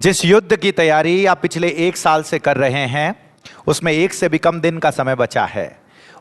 जिस युद्ध की तैयारी आप पिछले 1 साल से कर रहे हैं उसमें 1 से भी कम दिन का समय बचा है।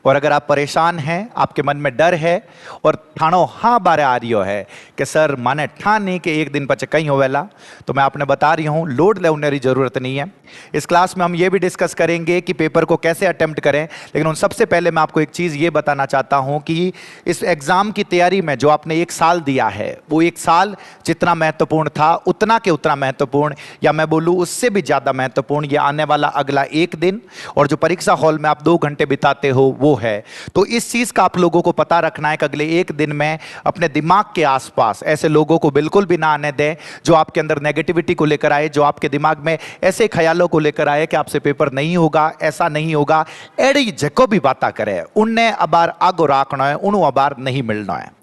और अगर आप परेशान हैं, आपके मन में डर है और ठाणो हाँ बारे आ रही है कि सर माने ठान नहीं कि 1 दिन पचे कहीं होवेला, तो मैं आपने बता रही हूँ लोड लेने की जरूरत नहीं है। इस क्लास में हम ये भी डिस्कस करेंगे कि पेपर को कैसे अटेम्प्ट करें, लेकिन उन सबसे पहले मैं आपको एक चीज़ ये बताना चाहता हूँ कि इस एग्ज़ाम की तैयारी में जो आपने 1 साल दिया है वो 1 साल जितना महत्वपूर्ण था उतना के उतना महत्वपूर्ण, या मैं बोलूँ उससे भी ज़्यादा महत्वपूर्ण ये आने वाला अगला 1 दिन और जो परीक्षा हॉल में आप 2 घंटे बिताते हो वो है। तो इस चीज का आप लोगों को पता रखना है कि अगले 1 दिन में अपने दिमाग के आसपास ऐसे लोगों को बिल्कुल भी ना आने दें जो आपके अंदर नेगेटिविटी को लेकर आए, जो आपके दिमाग में ऐसे ख्यालों को लेकर आए कि आपसे पेपर नहीं होगा, ऐसा नहीं होगा, एड़ी जको भी बात करे उनने अबार आगो राखना है, उन्हों अबार नहीं मिलना है।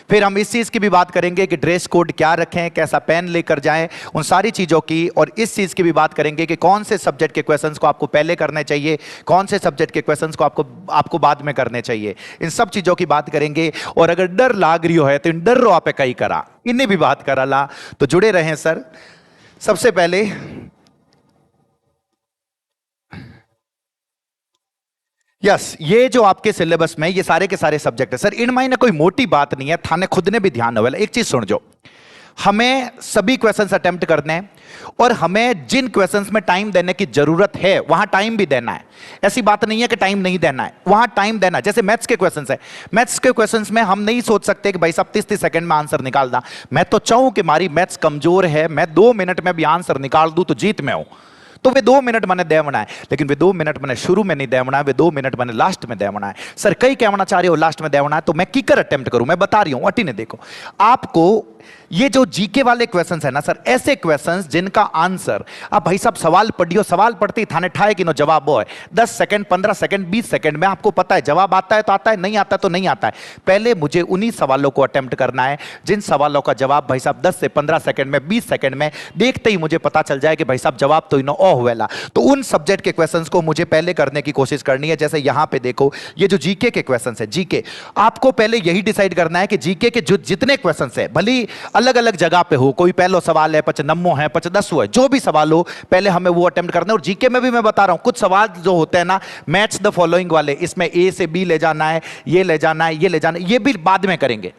फिर हम इस चीज की भी बात करेंगे कि ड्रेस कोड क्या रखें, कैसा पेन लेकर जाएं, उन सारी चीजों की, और इस चीज की भी बात करेंगे कि कौन से सब्जेक्ट के क्वेश्चंस को आपको पहले करने चाहिए, कौन से सब्जेक्ट के क्वेश्चंस को आपको बाद में करने चाहिए। इन सब चीजों की बात करेंगे। और अगर डर लाग रही है तो इन डर रो आप कई करा, इन्हें भी बात करा ला, तो जुड़े रहें सर। सबसे पहले यस, ये जो आपके सिलेबस में ये सारे के सारे सब्जेक्ट है सर, इनमें ना कोई मोटी बात नहीं है, थाने खुद ने भी ध्यान रखेगा। एक चीज सुन, जो हमें सभी क्वेश्चंस अटेम्प्ट करने हैं और हमें जिन क्वेश्चंस में टाइम देने की जरूरत है वहां टाइम भी देना है। ऐसी बात नहीं है कि टाइम नहीं देना है, वहां टाइम देना है। जैसे मैथ्स के क्वेश्चंस है, मैथ्स के क्वेश्चंस में हम नहीं सोच सकते कि भाई साहब 30-30 सेकंड में आंसर निकालना। मैं तो चाहूं कि हमारी मैथ्स कमजोर है, मैं 2 मिनट में भी आंसर निकाल दूं तो जीत में हूं, तो वे 2 मिनट मैंने देवना है, लेकिन वे 2 मिनट मैंने शुरू में नहीं देवना है, वे 2 मिनट मैंने लास्ट में देवना है। सर कई कहना चाह रहे हो लास्ट में देवना है, तो मैं किकर अटेम्प्ट करूं, मैं बता रही हूं। अटी ने देखो, आपको ये जो जीके वाले क्वेश्चंस है ना सर, ऐसे क्वेश्चंस जिनका आंसर आप भाई साहब सवाल पढ़ियो, सवाल पढ़ते ही थाने ठाए कि नो जवाब वो है 10 सेकंड 15 सेकंड 20 सेकंड में आपको पता है जवाब आता है तो आता है, नहीं आता तो नहीं आता है। पहले मुझे उन्हीं सवालों को अटेम्प्ट करना है जिन सवालों का जवाब भाई साहब 10 से 15 सेकंड में 20 सेकंड में देखते ही मुझे पता चल जाए कि भाई साहब जवाब तो इनो ओ हुएला। तो उन सब्जेक्ट के क्वेश्चंस को मुझे पहले करने की कोशिश करनी है। जैसे यहां पे देखो, ये जो जीके के क्वेश्चंस है, जीके आपको पहले यही डिसाइड करना है कि जीके के जो जितने क्वेश्चंस है, भली अलग अलग जगह पे हो, कोई पहलो सवाल है 95 है 50 है, जो भी सवाल हो पहले हमें वो अटेम्प्ट करना है। और जीके में भी मैं बता रहा हूं कुछ सवाल जो होते हैं ना, मैच द फॉलोइंग वाले, इसमें ए से बी ले जाना है, ये ले जाना है, ये ले जाना है, ये भी बाद में करेंगे।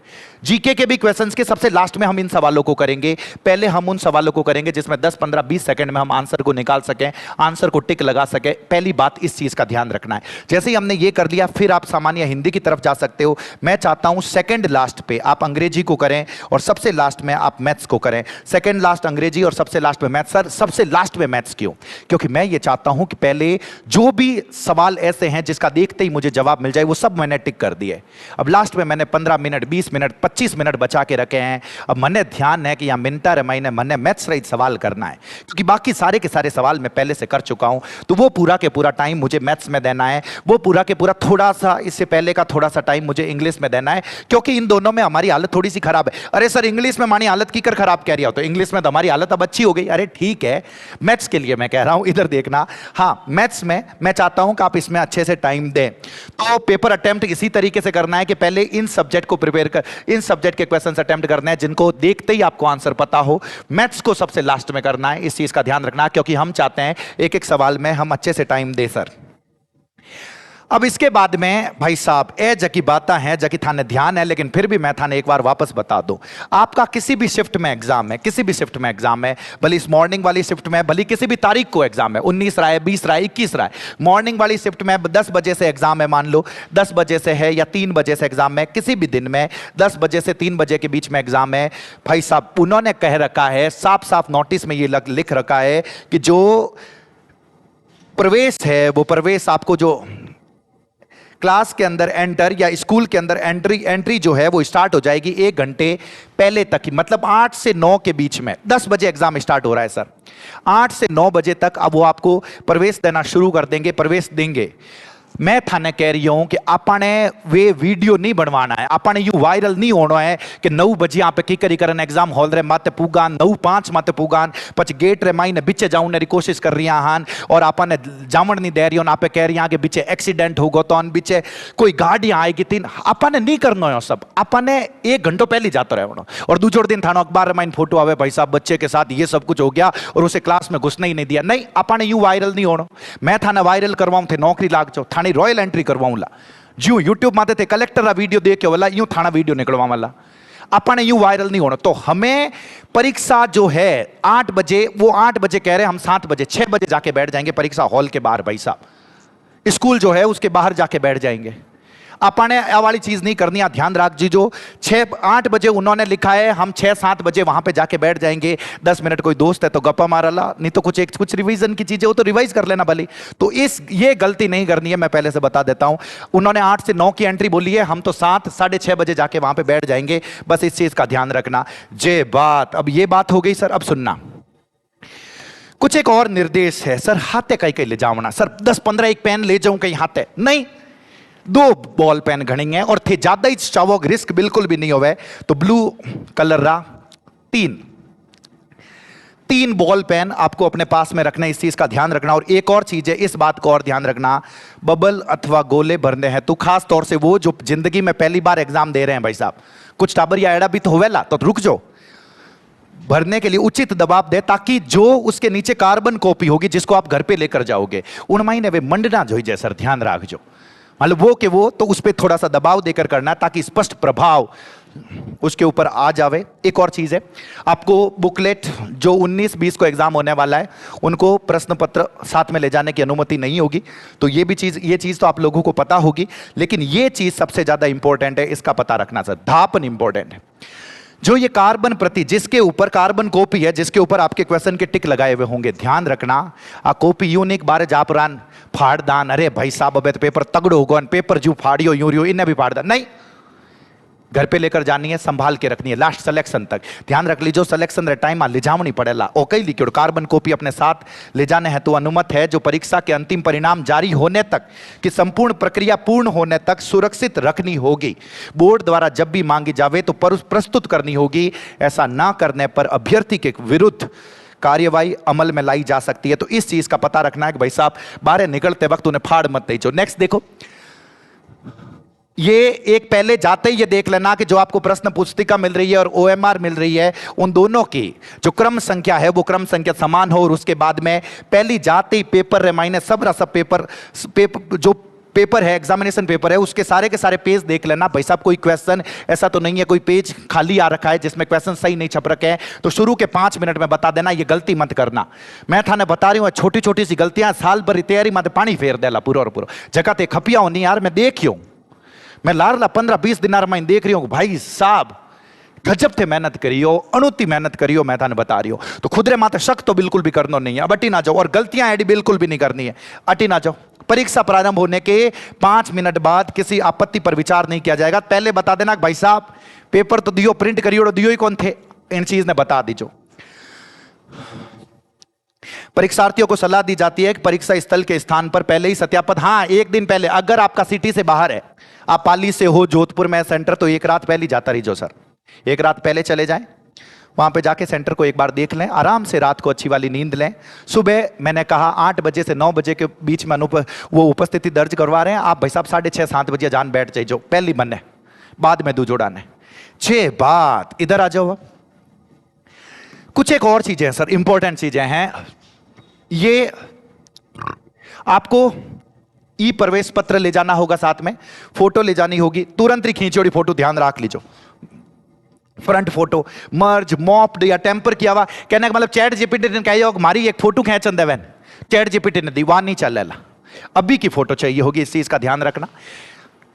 जीके के भी क्वेश्चंस के सबसे लास्ट में हम इन सवालों को करेंगे। पहले हम उन सवालों को करेंगे जिसमें 10 15 20 सेकंड में हम आंसर को निकाल सकें, आंसर को टिक लगा सकें। पहली बात इस चीज का ध्यान रखना है। जैसे ही हमने ये कर लिया, फिर आप सामान्य हिंदी की तरफ जा सकते हो। मैं चाहता हूं सेकंड लास्ट पे आप अंग्रेजी को करें और सबसे लास्ट में आप मैथ्स को करें। सेकंड लास्ट अंग्रेजी और सबसे लास्ट में मैथ्स। सर सबसे लास्ट में मैथ्स क्यों? क्योंकि मैं ये चाहता हूं कि पहले जो भी सवाल ऐसे हैं जिसका देखते ही मुझे जवाब मिल जाए वो सब मैंने टिक कर दिए। अब लास्ट में मैंने 15 मिनट 20 मिनट 25 मिनट बचा के रखे हैं। अब मने ध्यान है कि यहां मिनटा रे महीने मने मैथ्स रहित सवाल करना है, क्योंकि बाकी सारे के सारे सवाल मैं पहले से कर चुका हूं। तो वो पूरा के पूरा टाइम मुझे मैथ्स में देना है, वो पूरा के पूरा थोड़ा सा इससे पहले का थोड़ा सा टाइम मुझे इंग्लिश में देना है, क्योंकि इन दोनों में हमारी हालत थोड़ी सी खराब है। अरे सर इंग्लिश में मानी हालत की कर खराब कह रही हो, तो इंग्लिश में तो हमारी हालत अब अच्छी हो गई। अरे ठीक है, मैथ्स के लिए मैं कह रहा हूं, इधर देखना। हाँ, मैथ्स में मैं चाहता हूं कि आप इसमें अच्छे से टाइम दें। तो पेपर अटेम्प्ट इसी तरीके से करना है कि पहले इन सब्जेक्ट को प्रिपेयर कर, इन सब्जेक्ट के क्वेश्चंस अटेम्प्ट करना है जिनको देखते ही आपको आंसर पता हो। मैथ्स को सबसे लास्ट में करना है, इस चीज का ध्यान रखना, क्योंकि हम चाहते हैं एक एक सवाल में हम अच्छे से टाइम दे सर। अब इसके बाद में भाई साहब ए जकी बातें हैं जकी थाने ध्यान है, लेकिन फिर भी मैं थाने एक बार वापस बता दूं। आपका किसी भी शिफ्ट में एग्जाम है, किसी भी शिफ्ट में एग्जाम है, भले इस मॉर्निंग वाली शिफ्ट में, भले किसी भी तारीख को एग्जाम है, 19 रहा है 20 रहा है 21 रहा है। मॉर्निंग वाली शिफ्ट में 10 बजे से एग्जाम है, मान लो 10 बजे से है या 3 बजे से एग्जाम है, किसी भी दिन में 10 बजे से 3 बजे के बीच में एग्जाम है। भाई साहब उन्होंने कह रखा है, साफ साफ नोटिस में ये लिख रखा है कि जो प्रवेश है वो प्रवेश आपको जो क्लास के अंदर एंटर या स्कूल के अंदर एंट्री जो है वो स्टार्ट हो जाएगी 1 घंटे पहले तक ही, मतलब 8 से 9 के बीच में। 10 बजे एग्जाम स्टार्ट हो रहा है सर, 8 से 9 बजे तक अब वो आपको प्रवेश देना शुरू कर देंगे, प्रवेश देंगे। मैं थाने कह रही हूं कि आपने वे वीडियो नहीं बनवाना है, आपने यू वायरल नहीं होना है कि 9 बजे आप की करी करन एग्जाम हॉल रे मत पुगान 9:05 मत पुगान पच गेट रे माई ने बिचे जाऊन री कोशिश कर रही हान और आपने जामन नहीं दे रही हो, आप कह रही हैं कि बिचे एक्सीडेंट होगा तो बिचे कोई गाड़ियां आएगी तीन, आपने नहीं करना है सब, आपने 1 घंटो पहले जाता रहो और दूसरे दिन थानो अखबार रे माइन फोटो आवे भाई साहब बच्चे के साथ ये सब कुछ हो गया और उसे क्लास में घुसने ही नहीं दिया। नहीं, आपने यू वायरल नहीं होना, मैं थाने वायरल करवाऊं थे नौकरी लाग जाओ, थाने रॉयल एंट्री करवाऊंला जो यूट्यूब माते थे कलेक्टर रा वीडियो देखे वाला यूं थाना वीडियो निकलवा वाला, अपने यूं वायरल नहीं होना। तो हमें परीक्षा जो है 8 बजे, वो 8 बजे कह रहे हैं, हम 7 बजे 6 बजे जाके बैठ जाएंगे परीक्षा हॉल के बाहर, भाई साहब स्कूल जो है उसके बाहर जाके बैठ जाएंगे। आपने यह वाली चीज नहीं करनी, ध्यान रख जी, जो 6-8 बजे उन्होंने लिखा है हम 6-7 बजे वहां पे जाके बैठ जाएंगे, 10 मिनट कोई दोस्त है तो गप्पा मारला, नहीं तो कुछ रिवीजन की चीजें हो तो रिवाइज कर लेना भली। तो ये गलती नहीं करनी है, मैं पहले से बता देता हूं। उन्होंने 8 से 9 की एंट्री बोली है, हम तो 7 साढ़े 6 बजे जाके वहां पे बैठ जाएंगे, बस इस चीज का ध्यान रखना। जे बात, अब ये बात हो गई सर, अब सुनना कुछ एक और निर्देश है सर, हाथे कहीं ले जाओ ना सर, 10-15 एक पेन ले जाऊं कहीं हाथे नहीं, 2 बॉल पेन घनी है और थे ज्यादा ही चाहो, रिस्क बिल्कुल भी नहीं होवे तो ब्लू कलर रा 3 बॉल पेन आपको अपने पास में रखना, इस चीज का ध्यान रखना। और एक और चीज है, इस बात को और ध्यान रखना, बबल अथवा गोले भरने हैं तो खास तौर से वो जो जिंदगी में पहली बार एग्जाम दे रहे हैं भाई साहब, कुछ टाबर या एड़ा भी तो होवेला, तो रुक जाओ, भरने के लिए उचित दबाव दे ताकि जो उसके नीचे कार्बन कॉपी होगी जिसको आप घर पे लेकर जाओगे उन महीने वे मंडना जो ही सर, ध्यान रख जो, मतलब वो तो उस पर थोड़ा सा दबाव देकर करना ताकि स्पष्ट प्रभाव उसके ऊपर आ जावे। एक और चीज है, आपको बुकलेट जो 19-20 को एग्जाम होने वाला है उनको प्रश्न पत्र साथ में ले जाने की अनुमति नहीं होगी, तो ये चीज तो आप लोगों को पता होगी, लेकिन ये चीज सबसे ज्यादा इंपॉर्टेंट है, इसका पता रखना सर, धापन इंपॉर्टेंट है। जो ये कार्बन प्रति जिसके ऊपर कार्बन कॉपी है, जिसके ऊपर आपके क्वेश्चन के टिक लगाए हुए होंगे, ध्यान रखना आ कॉपी यूनिक बारे जापरान फाड़दान, अरे भाई साहब अब तो पेपर तगड़ो होगा, पेपर जू फाड़ियो यूरियो इन्हें भी फाड़दान नहीं, घर पे लेकर जानी है, संभाल के रखनी है लास्ट सिलेक्शन तक। ध्यान रख लीजिए सिलेक्शन रे टाइम ले जावनी पड़ेला और कई लिखियो कार्बन कॉपी अपने साथ ले जाने हैं तो अनुमत है, जो परीक्षा के अंतिम परिणाम जारी होने तक कि संपूर्ण प्रक्रिया पूर्ण होने तक सुरक्षित रखनी होगी, बोर्ड द्वारा जब भी मांगी जावे तो प्रस्तुत करनी होगी, ऐसा ना करने पर अभ्यर्थी के विरुद्ध कार्यवाही अमल में लाई जा सकती है। तो इस चीज का पता रखना है कि भाई साहब बाहर निकलते वक्त उन्हें फाड़ मत दीजिए। नेक्स्ट देखो, ये एक पहले जाते ही ये देख लेना कि जो आपको प्रश्न पुस्तिका मिल रही है और ओएमआर मिल रही है उन दोनों की जो क्रम संख्या है वो क्रम संख्या समान हो, और उसके बाद में पहली जाते ही पेपर रिमाइंडर सब पेपर जो पेपर है एग्जामिनेशन पेपर है उसके सारे के सारे पेज देख लेना। भाई साहब कोई क्वेश्चन ऐसा तो नहीं है कोई पेज खाली आ रखा है जिसमें क्वेश्चन सही नहीं छप रखे हैं तो शुरू के 5 मिनट में बता देना, ये गलती मत करना। मैं थाने बता रही हूँ छोटी छोटी सी गलतियां साल भर तैयारी मत पानी फेर देला पूरा और पूरा जगह ते खपिया होनी यार, मैं देखियो मैं लारला 15-20 दिन मैं देख रही हूँ भाई साहब गजब थे मेहनत करियो, अणुति मेहनत करियो, मैं थाने बता रही हूँ। तो खुद रे माते शक तो बिल्कुल भी करना नहीं है, अब अटी ना जाओ, और गलतियां ऐडी बिल्कुल भी नहीं करनी है, अटी ना जाओ। परीक्षा प्रारंभ होने के 5 मिनट बाद किसी आपत्ति पर विचार नहीं किया जाएगा। पहले बता देना भाई साहब पेपर तो दियो, प्रिंट करियो, दियो ही कौन थे, इन चीज ने बता दीजो। परीक्षार्थियों को सलाह दी जाती है कि परीक्षा स्थल के स्थान पर पहले ही सत्यापन, हाँ 1 दिन पहले, अगर आपका सिटी से बाहर है, आप पाली से हो, जोधपुर में सेंटर, तो 1 रात पहले जाता रहिए सर, 1 रात पहले चले जाएं, वहां पे जाके सेंटर को एक बार देख लें, आराम से रात को अच्छी वाली नींद लें। सुबह मैंने कहा 8 बजे से 9 बजे के बीच में वो उपस्थिति दर्ज करवा रहे हैं आप, भाई साहब 6:30-7 बजे जान बैठ जाइए, पहली मन है, बाद में दू जोड़ाने 6 बात। इधर आ जाओ, कुछ एक और चीजें हैं सर, इंपॉर्टेंट चीजें हैं, ये आपको ई प्रवेश पत्र ले जाना होगा, साथ में फोटो ले जानी होगी, तुरंत ही खींची फोटो, ध्यान रख लीजिए, फ्रंट फोटो मर्ज मॉप्ड या टेम्पर किया हुआ, कहने का मतलब चैट जीपीटी ने कहा हमारी एक फोटो खेचन देवन, चैट जीपीटी ने दीवान नहीं चल रहा, अभी की फोटो चाहिए होगी, इस चीज का ध्यान रखना।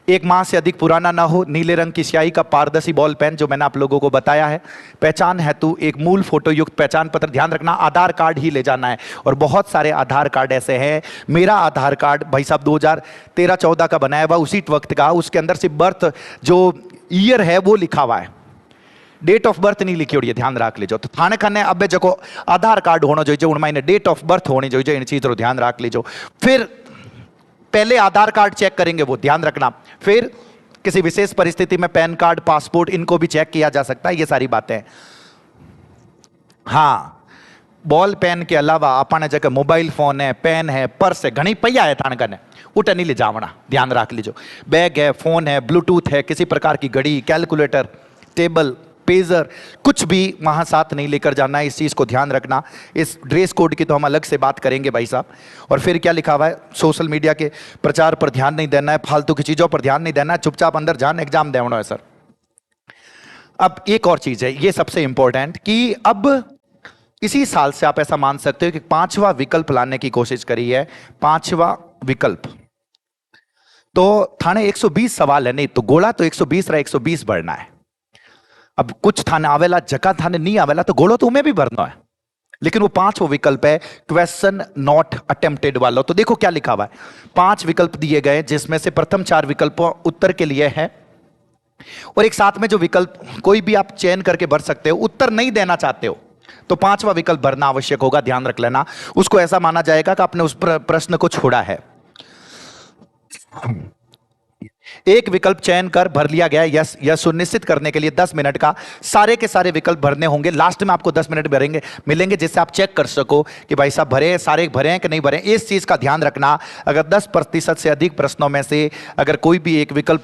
1 माह से अधिक पुराना ना हो, नीले रंग की स्याही का पारदर्शी बॉल पेन जो मैंने आप लोगों को बताया है, पहचान हेतु एक मूल फोटो युक्त पहचान पत्र, ध्यान रखना आधार कार्ड ही ले जाना है, और बहुत सारे आधार कार्ड ऐसे हैं, मेरा आधार कार्ड भाई साहब 2013-14 का बनाया हुआ, उसी वक्त का, उसके अंदर से बर्थ जो ईयर है वो लिखा हुआ है, डेट ऑफ बर्थ नहीं लिखी होगी, ध्यान रख लीजिए। तो थाने खाने अब जो आधार कार्ड होना चाहिए, उनमें डेट ऑफ बर्थ होनी चाहिए, इन चीज़ों ध्यान रख लीजिए। फिर पहले आधार कार्ड चेक करेंगे, वो ध्यान रखना। फिर किसी विशेष परिस्थिति में पैन कार्ड, पासपोर्ट, इनको भी चेक किया जा सकता है, ये सारी बातें। हाँ, बॉल पेन के अलावा अपने जगह मोबाइल फोन है, पेन है, पर्स है, घनी पैया है थाने कने, उठे नहीं ले जावना, ध्यान रख लीजिए। बैग है, फोन है, ब्लूटूथ है, किसी प्रकार की घड़ी, कैलकुलेटर, टेबल, पेजर, कुछ भी वहां साथ नहीं लेकर जाना है, इस चीज को ध्यान रखना। इस ड्रेस कोड की तो हम अलग से बात करेंगे भाई साहब। और फिर क्या लिखा हुआ है, सोशल मीडिया के प्रचार पर ध्यान नहीं देना है, फालतू की चीजों पर ध्यान नहीं देना है, चुपचाप अंदर जान एग्जाम देना है सर। अब एक और चीज है, ये सबसे इंपॉर्टेंट, कि अब इसी साल से आप ऐसा मान सकते हो कि 5वां विकल्प लाने की कोशिश करी है। 5वां विकल्प तो थाने 120 सवाल है, नहीं तो गोला तो 120 रहा, 120 भरना है। अब कुछ थाने आवेला, जगह थाने नहीं आवेला, तो गोलो तो उन्हें भी भरना है, लेकिन वो 5वां विकल्प है क्वेश्चन नॉट अटेम्प्टेड वाला। तो देखो क्या लिखा हुआ है, 5 विकल्प दिए गए, जिसमें से प्रथम 4 विकल्प उत्तर के लिए है, और एक साथ में जो विकल्प कोई भी आप चयन करके भर सकते हो। उत्तर नहीं देना चाहते हो तो 5वां विकल्प भरना आवश्यक होगा, ध्यान रख लेना। उसको ऐसा माना जाएगा कि आपने उस प्रश्न को छोड़ा है। एक विकल्प चयन कर भर लिया गया, यस, यह सुनिश्चित करने के लिए 10 मिनट का सारे के सारे विकल्प भरने होंगे। लास्ट में आपको 10 मिनट भरेंगे मिलेंगे, जिससे आप चेक कर सको कि भाई साहब भरे, सारे भरे हैं कि नहीं भरे। इस चीज का ध्यान रखना, अगर 10% से अधिक प्रश्नों में से अगर कोई भी एक विकल्प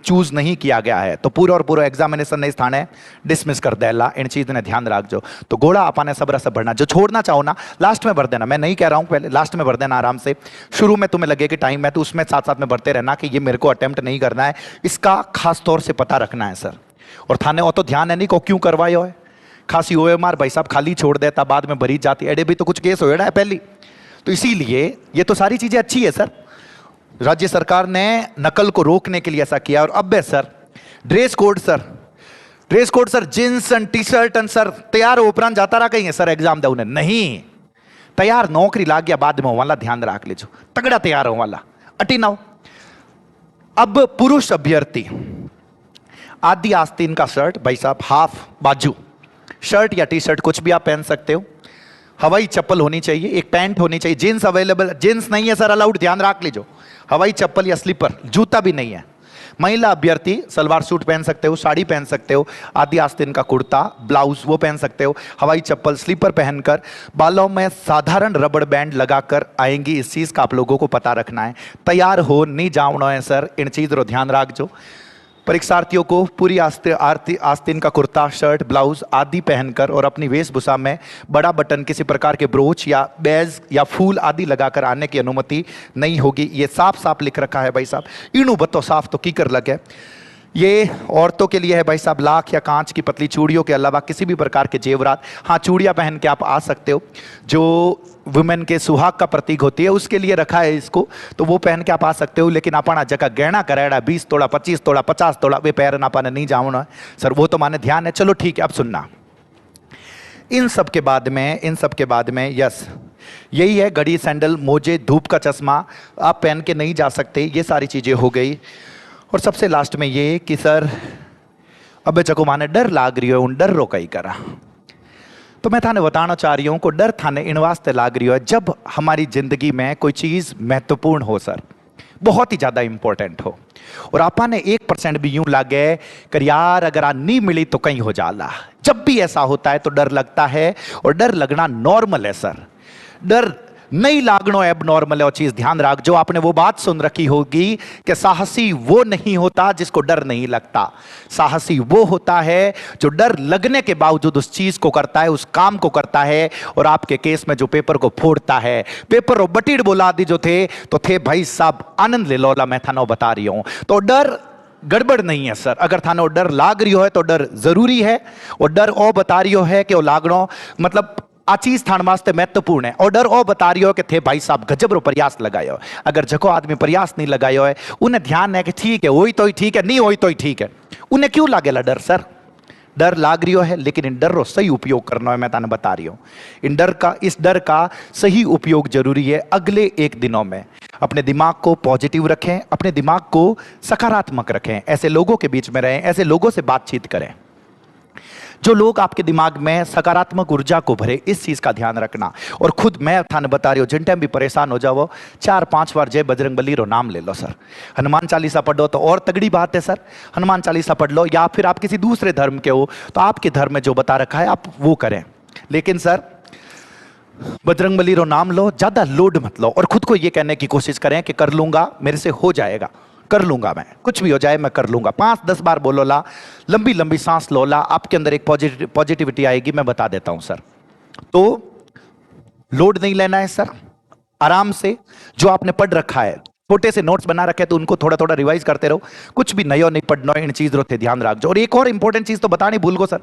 चूज नहीं किया गया है तो पूरा और पूरा एग्जामिनेशन ने स्थान है डिसमिस कर देला। इन चीज ने ध्यान रख जो। तो घोड़ा अपने सब रस भरना, जो छोड़ना चाहो ना लास्ट में भर देना। मैं नहीं कह रहा हूं पहले, लास्ट में भर देना आराम से। शुरू में तुम्हें लगे कि टाइम है तो उसमें साथ साथ में भरते रहना कि ये मेरे को अटेम्प्ट नहीं करना है, इसका खास तौर से पता रखना है सर। और थाने वो तो ध्यान है नहीं को क्यों करवायो है, खासी हुए मार भाई साहब खाली छोड़ देता, बाद में भरी जाती, एडे भी तो कुछ केस होएड़ा है पहली। तो इसीलिए ये तो सारी चीजें अच्छी है सर, राज्य सरकार ने नकल को रोकने के लिए ऐसा किया। और अब है sir dress code sir, dress code sir, jeans and T shirt and sir तैयार हो उपरांत जाता रहा कहीं सर एग्जाम दे उन्हें नहीं तैयार, नौकरी लाग गया बाद में वाला, ध्यान रख लीजिए, तगड़ा तैयार हो वाला अटी ना हो। अब पुरुष अभ्यर्थी आदि आस्तीन का शर्ट भाई साहब, हाफ बाजू शर्ट या टी शर्ट कुछ भी आप पहन सकते हो, हवाई चप्पल होनी चाहिए, एक पैंट होनी चाहिए, जींस अवेलेबल, जींस नहीं है सर अलाउड, ध्यान रख लीजिए, हवाई चप्पल या स्लीपर, जूता भी नहीं है। महिला अभ्यर्थी सलवार सूट पहन सकते हो, साड़ी पहन सकते हो, आदि आस्तीन का कुर्ता ब्लाउज वो पहन सकते हो, हवाई चप्पल स्लीपर पहनकर, बालों में साधारण रबड़ बैंड लगाकर आएंगी, इस चीज का आप लोगों को पता रखना है। तैयार हो नहीं जावना है सर, इन चीज रो ध्यान रख जो। परीक्षार्थियों को पूरी आस्तीन का कुर्ता, शर्ट, ब्लाउज आदि पहनकर और अपनी वेशभूषा में बड़ा बटन, किसी प्रकार के ब्रोच या बैज या फूल आदि लगाकर आने की अनुमति नहीं होगी। ये साफ साफ लिख रखा है भाई साहब, इनू बत्तो साफ तो की कर लगे। ये औरतों के लिए है भाई साहब, लाख या कांच की पतली चूड़ियों के अलावा किसी भी प्रकार के जेवरात, हाँ चूड़ियां पहन के आप आ सकते हो, जो वुमेन के सुहाग का प्रतीक होती है उसके लिए रखा है इसको, तो वो पहन के आप आ सकते हो। लेकिन अपना जगह गहना कराड़ा 20 तोड़ा 25 तोड़ा 50 तोड़ा वे पैर ना पाने नहीं जाऊना है सर, वो तो माने ध्यान है। चलो ठीक है, अब सुनना, इन सब के बाद में यस यही है, घड़ी, सैंडल, मोजे, धूप का चश्मा आप पहन के नहीं जा सकते, ये सारी चीजें हो गई। और सबसे लास्ट में ये कि सर अब जको माने डर लाग रही हो, उन डर रो कई करा, तो मैं थाने बताना चाह रही हूं को डर थाने इन वास्ते लाग रही हो जब हमारी जिंदगी में कोई चीज महत्वपूर्ण हो सर, बहुत ही ज्यादा इंपॉर्टेंट हो, और आपा ने 1% भी यूं लागे कर यार अगर आ नहीं मिली तो कहीं हो जाला। जब भी ऐसा होता है तो डर लगता है, और डर लगना नॉर्मल है सर, डर नहीं लागनो एब नॉर्मल है। और चीज ध्यान रख, जो आपने वो बात सुन रखी होगी कि साहसी वो नहीं होता जिसको डर नहीं लगता, साहसी वो होता है जो डर लगने के बावजूद उस चीज को करता है, उस काम को करता है। और आपके केस में जो पेपर को फोड़ता है, पेपर और बटीड बोला दी जो थे भाई साहब आनंद ले लोला, मैं थानो बता रही हूं। तो डर गड़बड़ नहीं है सर, अगर थानो डर लाग रही हो है तो डर जरूरी है, और डर ओ बता रही हो है कि वो लागनो मतलब आ चीज थान वास्ते महत्वपूर्ण है। और डर ओ बता रही हो कि थे भाई साहब गजब रो प्रयास लगायो, अगर जको आदमी प्रयास नहीं लगायो है उन्हें ध्यान है कि ठीक है वही तो ही ठीक है, नहीं वही तो ही ठीक है, उन्हें क्यों लागेला डर सर, डर लाग रही है, लेकिन इन डर रो सही उपयोग करना है, मैं ताने बता रही हूं। इस डर का सही उपयोग जरूरी है। अगले 1 दिनों में अपने दिमाग को पॉजिटिव रखें, अपने दिमाग को सकारात्मक रखें, ऐसे लोगों के बीच में रहें, ऐसे लोगों से बातचीत करें जो लोग आपके दिमाग में सकारात्मक ऊर्जा को भरे, इस चीज का ध्यान रखना। और खुद मैं थाने बता रही हूं, जिन टाइम भी परेशान हो जाओ 4-5 बार जय बजरंगबली रो नाम ले लो सर। हनुमान चालीसा पढ़ो तो और तगड़ी बात है सर, हनुमान चालीसा पढ़ लो। या फिर आप किसी दूसरे धर्म के हो तो आपके धर्म में जो बता रखा है आप वो करें, लेकिन सर बजरंगबली रो नाम लो, ज्यादा लोड मत लो। और खुद को ये कहने की कोशिश करें कि कर लूंगा, मेरे से हो जाएगा, कर लूंगा, मैं कुछ भी हो जाए मैं कर लूंगा। 5-10 बार बोलो ला, लंबी लंबी सांस लो ला, आपके अंदर एक पॉजिटिविटी आएगी। मैं बता देता हूं सर। तो लोड नहीं लेना है सर, आराम से जो आपने पढ़ रखा है, छोटे से नोट्स बना रखे तो उनको थोड़ा थोड़ा रिवाइज करते रहो। कुछ भी नयो नहीं पढ़ना, इन चीज रो ध्यान रखो। और एक और इंपॉर्टेंट चीज तो बतानी भूल गो सर,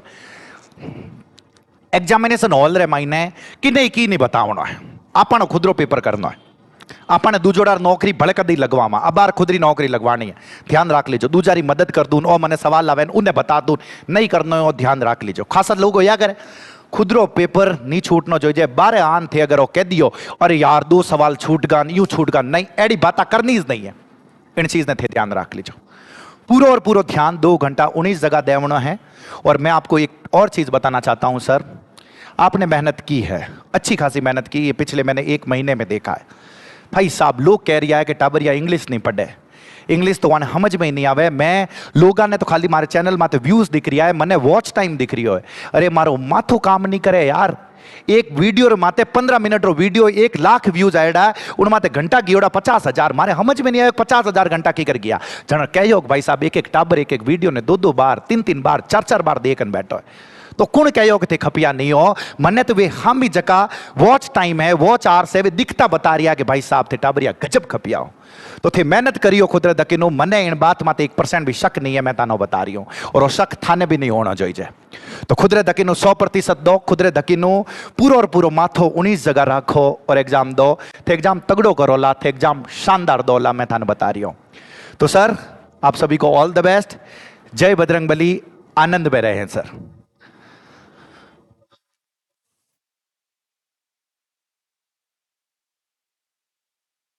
एग्जामिनेशन हॉल रे मायने कि नहीं बतावनो है, आपनो खुदरो पेपर करना है। आपने दूजोडार नौकरी भले कदी लगवामा, अब बार खुदरी नौकरी लगवानी है, ध्यान रख लीजिए। दूजारी मदद कर दूं और मने सवाल आवे उन्हें बता दूं, नहीं करना है ध्यान रख लीजिए। खासा लोग या करे खुदरो पेपर नहीं छूटना जो 12 आन थे, अगर वो कह दियो अरे यार 2 सवाल छूट गा, यूं छूट गा, नहीं एडी बात करनी ही नहीं है। इन चीज ने थे ध्यान रख लीजिए। पूरा और पूरा ध्यान 2 घंटा 19 जगह देवना है। और मैं आपको एक और चीज बताना चाहता हूं सर, आपने मेहनत की है, अच्छी खासी मेहनत की, ये पिछले मैंने 1 महीने में देखा है। भाई साहब लोग कह रिया है कि टाबरिया इंग्लिश नहीं पढ़े, इंग्लिश तो वाने समझ में ही नहीं आवे। मैं लोगों ने तो खाली मारे चैनल माते व्यूज दिख रिया है, मने वॉच टाइम दिख रही है। अरे मारो माथो काम नहीं करे यार, एक वीडियो रे माते 15 मिनट रो वीडियो 1 लाख व्यूज आएड़ा, उन माते घंटा गियोड़ा 50,000, मारे समझ में नहीं आया 50,000 घंटा की कर गया। जन कहो भाई साहब एक टाबर एक वीडियो ने 2-2 बार 3-3 बार 4-4 बार देखन बैठो है, तो कौन कहो कि थे खपिया नहीं हो। मन्ने तो वे हम ही जगह वॉच टाइम है, वॉच आर से वे दिखता बता रिया कि भाई साहब थे टाबरिया गजब खपिया हो। तो थे मेहनत करियो खुद दकिनो, मने इन बात माते 1% भी शक नहीं है, मैं तानो बता रही हूं। और वो शक थाने भी नहीं होना चाहिए। तो खुद दकिनो 100% दो, खुद दकिनो पूरा और पूरा माथो 19 जगह रखो और एग्जाम दो। थे एग्जाम तगड़ो करो ला, थे एग्जाम शानदार दो ला, मैं थाने बता रही हूं। तो सर आप सभी को ऑल द बेस्ट, जय बजरंगबली, आनंद में रहे हैं सर।